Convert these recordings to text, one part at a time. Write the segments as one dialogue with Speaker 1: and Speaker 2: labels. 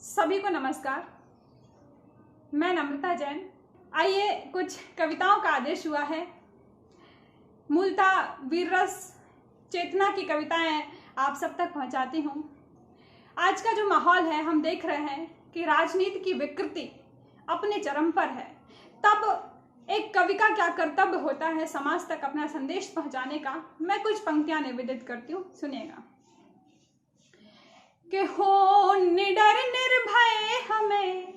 Speaker 1: सभी को नमस्कार। मैं नम्रता जैन। आइए, कुछ कविताओं का आदेश हुआ है। मूलतः वीर रस चेतना की कविताएं आप सब तक पहुंचाती हूं। आज का जो माहौल है, हम देख रहे हैं कि राजनीति की विकृति अपने चरम पर है। तब एक कवि का क्या कर्तव्य होता है समाज तक अपना संदेश पहुंचाने का। मैं कुछ पंक्तियां निवेदित करती हूँ, सुनिएगा। कि हो निडर निर्भय हमें,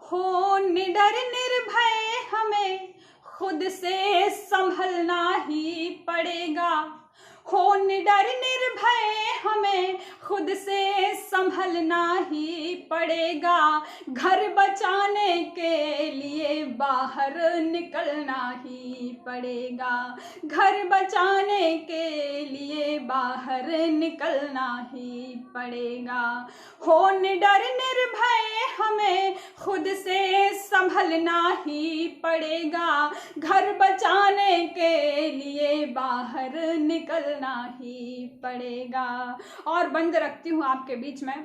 Speaker 1: हो निडर निर्भय हमें खुद से संभलना ही पड़ेगा। हो निडर निर्भय हमें खुद से संभलना ही पड़ेगा। घर बचाने के लिए बाहर निकलना ही पड़ेगा। घर बचाने के लिए बाहर निकलना ही पड़ेगा। हो निडर निर्भय हमें खुद से संभलना ही पड़ेगा। घर बचाने के लिए बाहर निकलना ही पड़ेगा। और बंद रखती हूँ आपके बीच में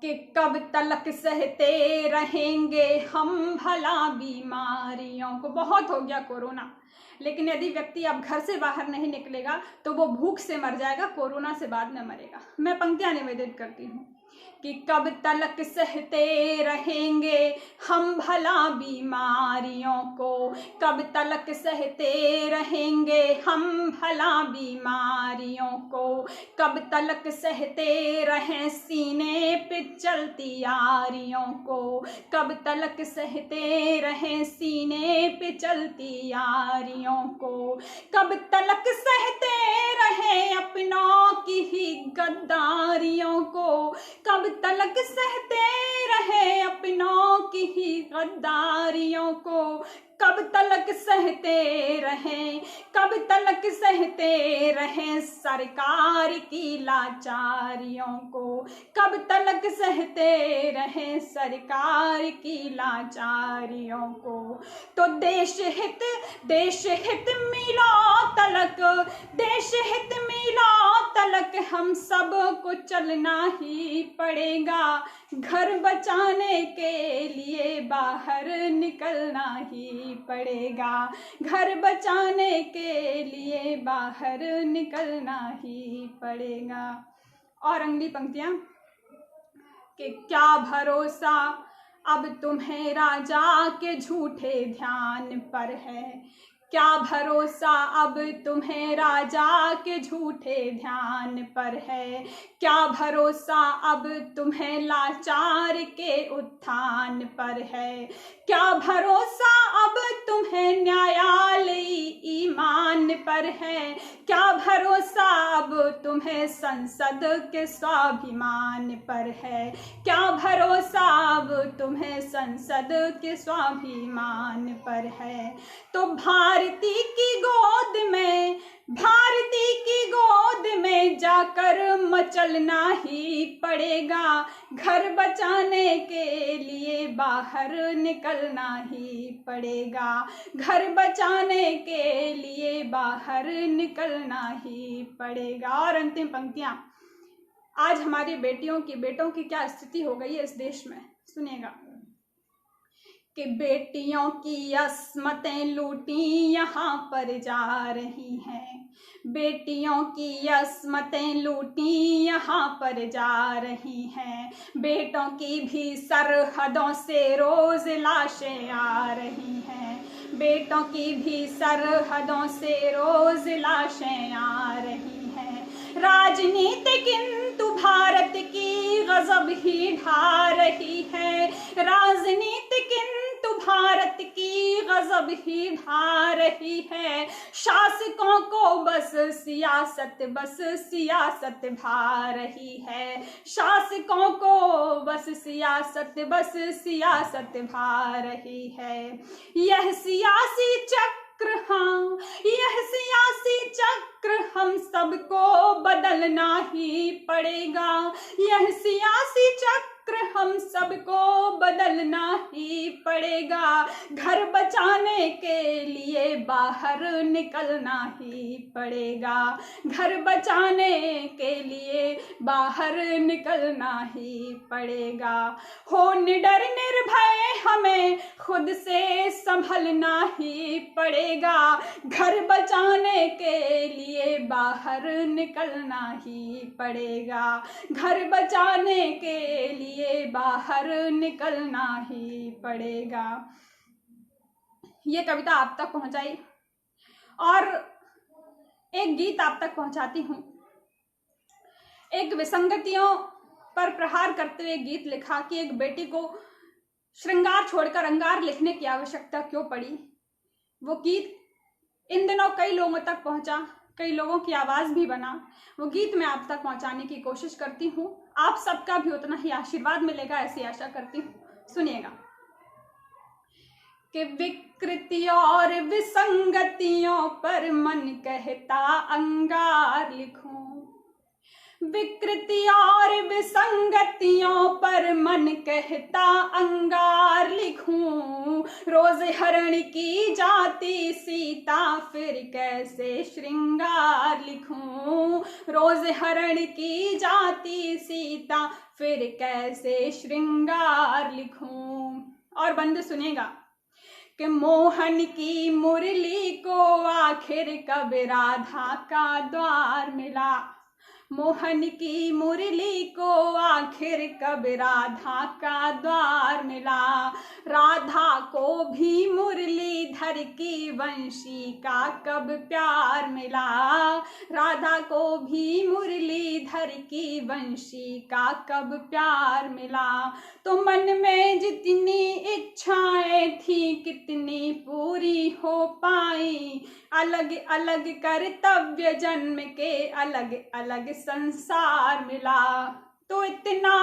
Speaker 1: कि कब तलक सहते रहेंगे हम भला बीमारियों को। बहुत हो गया कोरोना, लेकिन यदि व्यक्ति अब घर से बाहर नहीं निकलेगा तो वो भूख से मर जाएगा, कोरोना से बाद में मरेगा। मैं पंक्तियां निवेदित करती हूँ कि कब तलक सहते रहेंगे हम भला बीमारियों को। कब तलक सहते रहेंगे हम भला बीमारियों को। कब तलक सहते रहें सीने पे चलती यारियों को। कब तलक सहते रहें सीने पे चलती यारियों को। कब तलक सहते रहें अपनों की ही गद्दारियों को। कब तलक सहते रहे अपनों की ही गद्दारियों को। कब तलक सहते रहें, कब तलक सहते रहें सरकार की लाचारियों को। कब तलक सहते रहें सरकार की लाचारियों को। तो देश हित मिलो तलक, देश हित मिलो तलक हम सब को चलना ही पड़ेगा। घर बचाने के लिए बाहर निकलना ही पड़ेगा। घर बचाने के लिए बाहर निकलना ही पड़ेगा। और अगली पंक्तियां कि क्या भरोसा अब तुम्हें राजा के झूठे ध्यान पर है। क्या भरोसा अब तुम्हें राजा के झूठे ध्यान पर है। क्या भरोसा अब तुम्हें लाचार के उत्थान पर है। क्या भरोसा अब तुम्हें न्यायालयी ईमान पर है। क्या भरोसा अब तुम्हें संसद के स्वाभिमान पर है। क्या भरोसा अब तुम्हें संसद के स्वाभिमान पर है। तो भारती की गोद में, भारती की गोद में जाकर मचलना ही पड़ेगा। घर बचाने के लिए बाहर निकलना ही पड़ेगा। घर बचाने के लिए बाहर निकलना ही पड़ेगा। और अंतिम पंक्तियां, आज हमारी बेटियों की, बेटों की क्या स्थिति हो गई है इस देश में, सुनिएगा कि बेटियों की अस्मतें लूटी यहाँ पर जा रही हैं। बेटियों की अस्मतें लूटी यहाँ पर जा रही हैं। बेटों की भी सरहदों से रोज लाशें आ रही हैं। बेटों की भी सरहदों से रोज लाशें आ रही हैं। राजनीति किंतु भारत की गजब ही ढा रही है। राजनीति किंतु भारत की गजब ही ढा रही है। शासकों को बस सियासत भा रही है। शासकों को बस सियासत भा रही है। यह सियासी चक्र, हाँ यह सियासी चक्र हम सबको बदलना ही पड़ेगा। यह सियासी चक्र चक्र हम सबको बदलना ही पड़ेगा। घर बचाने के लिए बाहर निकलना ही पड़ेगा। घर बचाने के लिए बाहर निकलना ही पड़ेगा। हो निडर निर्भय हमें खुद से संभलना ही पड़ेगा। घर बचाने के लिए बाहर निकलना ही पड़ेगा। घर बचाने के लिए बाहर निकलना ही पड़ेगा। ये कविता आप तक पहुंचाई और एक गीत आप तक पहुंचाती हूं। एक विसंगतियों पर प्रहार करते हुए गीत लिखा कि एक बेटी को श्रृंगार छोड़कर अंगार लिखने की आवश्यकता क्यों पड़ी। वो गीत इन दिनों कई लोगों तक पहुंचा, कई लोगों की आवाज भी बना। वो गीत मैं आप तक पहुंचाने की कोशिश करती हूँ। आप सबका भी उतना ही आशीर्वाद मिलेगा, ऐसी आशा करती हूँ। सुनिएगा कि विकृति और विसंगतियों पर मन कहता अंगार लिखूं। विकृति और विसंगतियों पर मन कहता अंगार लिखूं। रोज हरण की जाती सीता फिर कैसे श्रृंगार लिखूं। रोज हरण की जाती सीता फिर कैसे श्रृंगार लिखूं। और बंद सुनेगा कि मोहन की मुरली को आखिर कब राधा का द्वार मिला। मोहन की मुरली को आखिर कब राधा का द्वार मिला। राधा को भी मुरलीधर की वंशी का कब प्यार मिला। राधा को भी मुरलीधर की वंशी का कब प्यार मिला। तो मन में जितनी इच्छाएं थी कितनी पूरी हो पाई। अलग अलग कर्तव्य जन्म के अलग अलग संसार मिला। तो इतना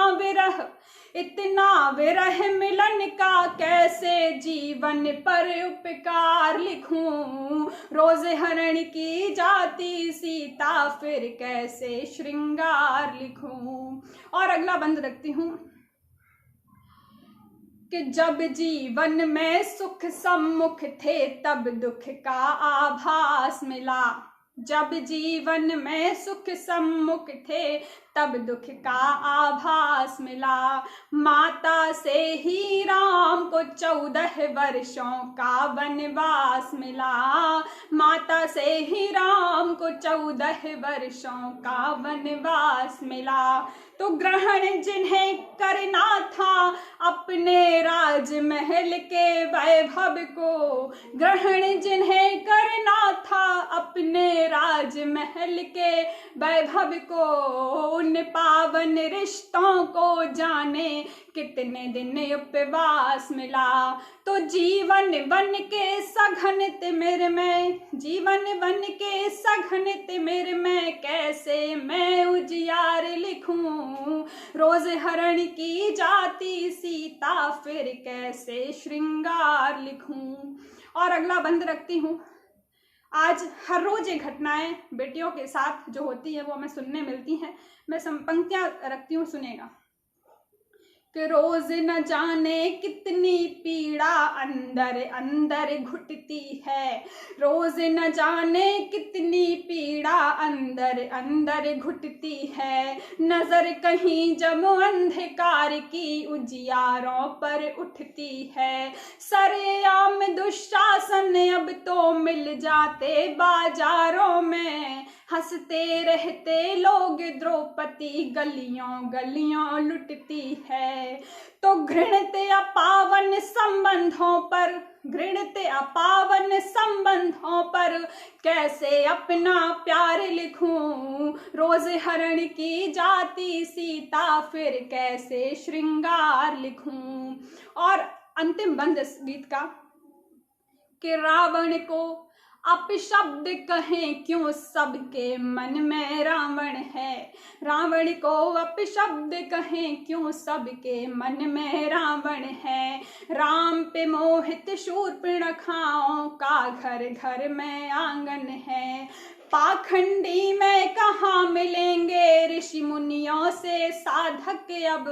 Speaker 1: विरह मिलन का कैसे जीवन पर उपकार लिखूं। रोज हरण की जाती सीता फिर कैसे श्रृंगार लिखूं। और अगला बंद रखती हूं कि जब जीवन में सुख सम्मुख थे तब दुख का आभास मिला। जब जीवन में सुख सम्मुख थे तब दुख का आभास मिला। माता से ही राम को 14 वर्षों का वनवास मिला। माता से ही राम को 14 वर्षों का वनवास मिला। तो ग्रहण जिन्हें करना था अपने राजमहल के वैभव को। ग्रहण जिन्हें करना था अपने राजमहल के वैभव को। उन पावन रिश्तों को जाने कितने दिन उपवास मिला। तो जीवन बन के सघन तिमिर में, जीवन बन के सघन तिमिर में कैसे मैं उजियार लिखूं। रोज हरण की जाती सीता फिर कैसे श्रृंगार लिखूं। और अगला बंद रखती हूं। आज हर रोज ये घटनाएं बेटियों के साथ जो होती है वो हमें सुनने मिलती हैं। मैं पंक्तियां रखती हूँ, सुनेगा कि रोज न जाने कितनी पीड़ा अंदर अंदर घुटती है। रोज न जाने कितनी पीड़ा अंदर अंदर घुटती है। नजर कहीं जब अंधकार की उजियारों पर उठती है। सरेआम दुशासन अब तो मिल जाते बाजारों में। हंसते रहते लोग द्रौपदी गलियों गलियों लुटती है। तो घृणित अपावन संबंधों पर, घृणित अपावन संबंधों पर कैसे अपना प्यार लिखूं। रोज हरण की जाती सीता फिर कैसे श्रृंगार लिखूं। और अंतिम बंद इस गीत का कि रावण को अपशब्द कहें क्यों सबके मन में रावण है। रावण को अपशब्द कहें क्यों सबके मन में रावण है। राम पे मोहित शूर्पणखाओं का घर घर में आंगन है। पाखंडी में कहाँ मिलेंगे ऋषि मुनियों से साधक, अब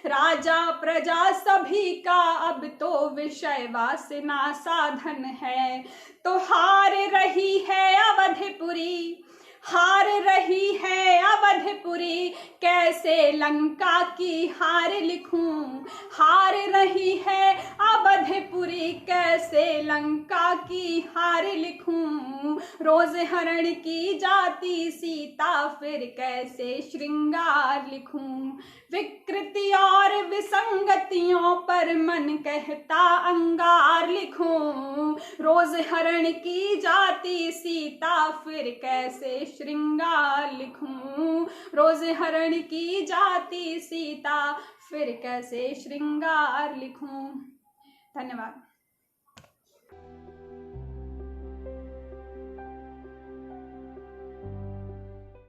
Speaker 1: राजा प्रजा सभी का अब तो विषय वासना साधन है। तो हार रही है अवधपुरी, हार रही है अवधपुरी, कैसे लंका की हार लिखूं, हार रही है अवधपुरी, कैसे लंका की हार लिखूं। रोज हरण की जाती सीता, फिर कैसे श्रृंगार लिखूं। विकृति और विसंगतियों पर मन कहता अंगार लिखूं। रोज हरण की जाती सीता, फिर कैसे श्रृंगार लिखूं। रोज हरण की जाती सीता, फिर कैसे श्रृंगार लिखूं। धन्यवाद।